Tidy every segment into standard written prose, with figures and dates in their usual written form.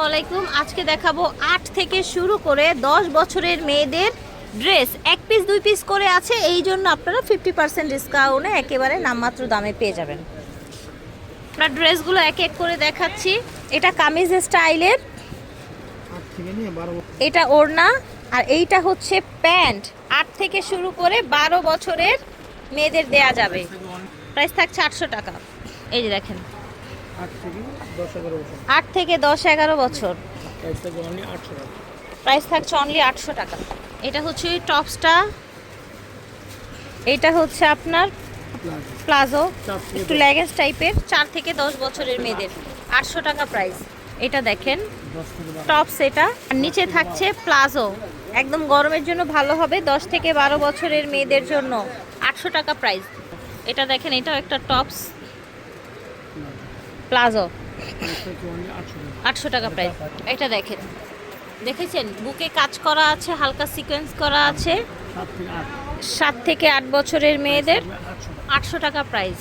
আলাইকুম। আজকে দেখাবো 8 থেকে শুরু করে 10 বছরের মেয়েদের ড্রেস। এক পিস 2 পিস করে আছে, এই জন্য আপনারা 50% ডিসকাউন্টে একেবারে নামমাত্র দামে পেয়ে যাবেন। আমরা ড্রেসগুলো এক এক করে দেখাচ্ছি। এটা কামিজ স্টাইলের, এটা ওড়না, আর এইটা হচ্ছে প্যান্ট। 8 থেকে শুরু করে 12 বছরের মেয়েদের দেয়া যাবে। প্রাইস থাকছে 800 টাকা। এই যে দেখেন, 8 থেকে 10-11 বছর, প্রাইস থাকছে অনলি 800 টাকা। এটা হচ্ছে টপসটা, এটা হচ্ছে আপনার প্লাজো, একটু লেগিংস টাইপের, 4 থেকে 10 বছরের মেয়েদের 800 টাকা প্রাইস। এটা দেখেন টপস, এটা আর নিচে থাকছে প্লাজো, একদম গরমের জন্য ভালো হবে। 10 থেকে 12 বছরের মেয়েদের জন্য 800 টাকা প্রাইস। এটা দেখেন, এটাও একটা টপস প্লাজো, 800 টাকা প্রাইস। এটা দেখেন, দেখেছেন বুকে কাজ করা আছে, হালকা সিকোয়েন্স করা আছে। 7 থেকে 8 বছরের মেয়েদের 800 টাকা প্রাইস।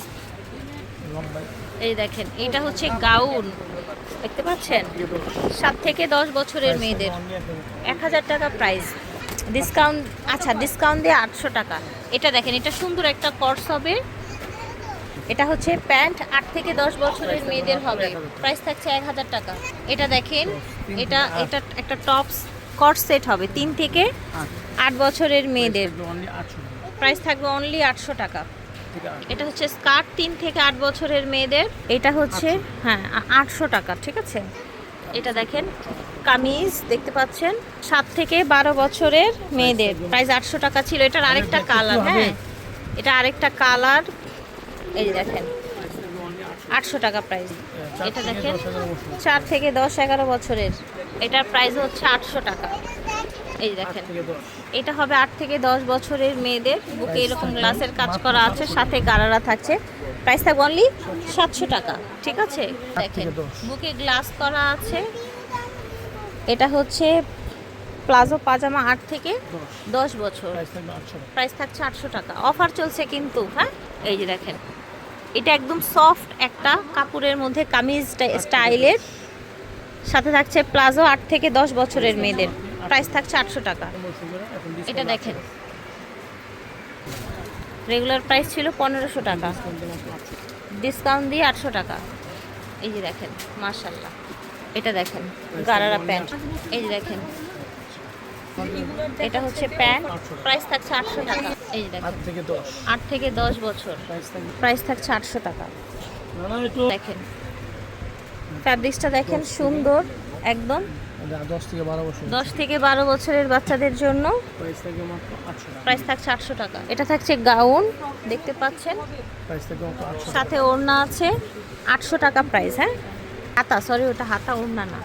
এই দেখেন, এটা হচ্ছে গাউন, দেখতে পাচ্ছেন, 7 থেকে 10 বছরের মেয়েদের 1000 টাকা প্রাইস। ডিসকাউন্ট, আচ্ছা ডিসকাউন্ট দিয়ে 800 টাকা। এটা দেখেন, এটা সুন্দর একটা কর্স হবে। এটা হচ্ছে প্যান্ট, 8 থেকে 10 বছরের মেয়েদের হবে, প্রাইস থাকছে 1000 টাকা। এটা দেখেন, এটা একটা টপস কট সেট হবে, 3 থেকে 8 বছরের মেয়েদের, প্রাইস থাকবে অনলি 800 টাকা। এটা হচ্ছে স্কার্ট, 3 থেকে 8 বছরের মেয়েদের, এটা হচ্ছে 800 টাকা, ঠিক আছে। এটা দেখেন কামিজ, দেখতে পাচ্ছেন, 7 থেকে 12 বছরের মেয়েদের, প্রাইস 800 টাকা ছিল। এটার আরেকটা কালার, এটা আরেকটা কালার। এই দেখেন 800 টাকা প্রাইস। এটা দেখেন 4 থেকে 10-11 বছরের, এটার প্রাইস হচ্ছে 800 টাকা। এই দেখেন, এটা হবে 8 থেকে 10 বছরের মেয়েদের, বুকে এরকম গ্লাসের কাজ করা আছে, সাথে গারারা থাকছে, প্রাইস থাকবে অনলি 700 টাকা, ঠিক আছে। দেখেন বুকে গ্লাস করা আছে। এটা হচ্ছে প্লাজো পাজামা, 8 থেকে 10 বছর, প্রাইস থাকছে 800 টাকা। অফার চলছে কিন্তু, এই যে দেখেন, এটা একদম সফট একটা কাপড়ের মধ্যে কামিজ স্টাইলের, সাথে থাকছে প্লাজো, 8 থেকে 10 বছরের মেয়েদের, প্রাইস থাকছে 800 টাকা। এটা দেখেন, রেগুলার প্রাইস ছিল 1500 টাকা, ডিসকাউন্ট দিয়ে 800 টাকা। এই যে দেখেন মাশাআল্লাহ, এটা দেখেন গারারা প্যান্ট। এই যে দেখেন, এটা হচ্ছে প্যান্ট, প্রাইস থাকছে 800 টাকা। এই যে দেখেন 8 থেকে 10 বছর, প্রাইস থাকছে 800 টাকা। দেখেন ফ্যাব্রিক্সটা দেখেন, সুন্দর একদম। 10 থেকে 12 বছরের বাচ্চাদের জন্য প্রাইস থাকছে 800 টাকা। এটা থাকছে গাউন, দেখতে পাচ্ছেন, সাথে ওড়না আছে, 800 টাকা প্রাইস। হাতা, সরি ওটা হাতা, ওড়না না।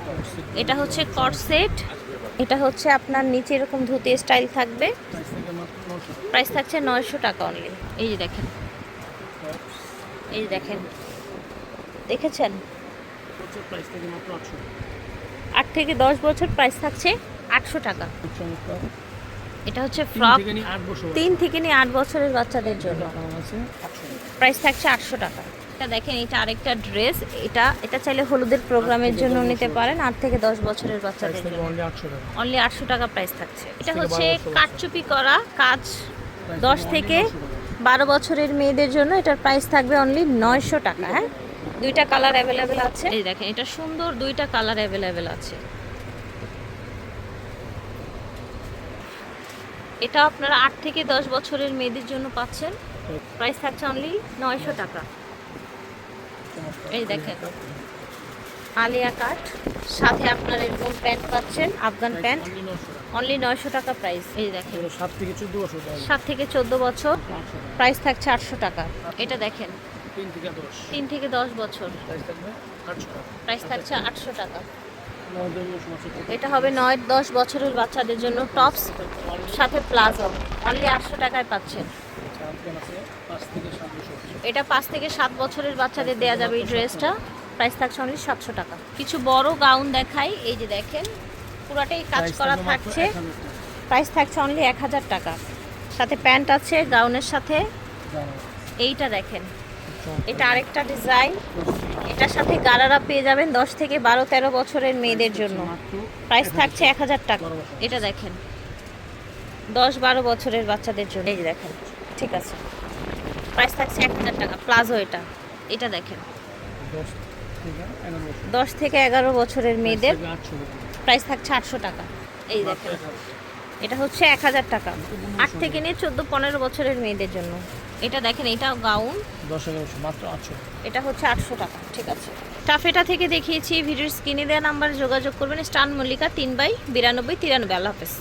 এটা হচ্ছে কট সেট, এটা হচ্ছে আপনার নিচে এরকম ধুতি স্টাইল থাকবে, প্রাইস থাকছে 900 টাকা অনলি। এই যে দেখেন, এই যে দেখেন, দেখেছেন 8 থেকে 10 বছর, প্রাইস থাকছে 800 টাকা। এটা হচ্ছে ফ্রক, 3 থেকে 8 বছরের বাচ্চাদের জন্য, প্রাইস থাকছে 800 টাকা। এটা দেখেন, এটা আরেকটা ড্রেস, এটা চাইলে হলুদের প্রোগ্রামের জন্য নিতে পারেন। 8 থেকে 10 বছরের বাচ্চাদের জন্য অনলি 800 টাকা প্রাইস থাকছে। এটা হচ্ছে কাটচুপি করা কাজ, 10 থেকে 12 বছরের মেয়েদের জন্য, এটার প্রাইস থাকবে অনলি 900 টাকা। দুইটা কালার অ্যাভেলেবেল আছে। এই দেখেন, এটা সুন্দর, দুইটা কালার অ্যাভেলেবেল আছে। এটা আপনারা 8 থেকে 10 বছরের মেয়েদের জন্য পাচ্ছেন, প্রাইস থাকছে অনলি 900 টাকা। এই দেখেন আলিয়া কাট, সাথে আপনার এরকম প্যান্ট পাচ্ছেন, আফগান প্যান্ট, অনলি 900 টাকা প্রাইস। এই দেখেন 7 থেকে 14 বছর, প্রাইস থাকছে 800 টাকা। এটা দেখেন 3 থেকে 10 বছর, প্রাইস থাকছে 800 টাকা। এটা হবে 9-10 বছরের বাচ্চাদের জন্য, টপস সাথে প্লাজো, অনলি 800 টাকায় পাচ্ছেন। এটা 5 থেকে 7 বছরের বাচ্চাদের দেয়া যাবে এই ড্রেসটা, প্রাইস থাকছে অনলি 700 টাকা। কিছু বড় গাউন দেখাই, এই যে দেখেন পুরাটাই কাজ করা থাকছে, প্রাইস থাকছে অনলি 1000 টাকা। সাথে প্যান্ট আছে গাউনের সাথে। এইটা দেখেন এটা আরেকটা ডিজাইন, এটার সাথে গারারা পেয়ে যাবেন 10 থেকে 12-13 বছরের মেয়েদের জন্য। প্রাইস থাকছে 1000 টাকা। এটা দেখেন 10-12 বছরের বাচ্চাদের জন্য, এই যে দেখেন, ঠিক আছে, প্রাইস থাকছে 1000 টাকা। প্লাজো এটা, এটা দেখেন 10 থেকে 11 বছরের মেয়েদের, প্রাইস থাকছে 800 টাকা। এই দেখেন এটা হচ্ছে 1000 টাকা, 8 থেকে নিয়ে 14-15 বছরের মেয়েদের জন্য। এটা দেখেন, এটা গাউন 10-11 মাত্র 800, এটা হচ্ছে 800 টাকা। ঠিক আছে, টাফেটা থেকে দেখিয়েছি, ভিডিওর স্ক্রিনে দেওয়া নাম্বারে যোগাযোগ করবেন। স্টান মল্লিকা 3/92 93। আল্লাহ হাফেজ।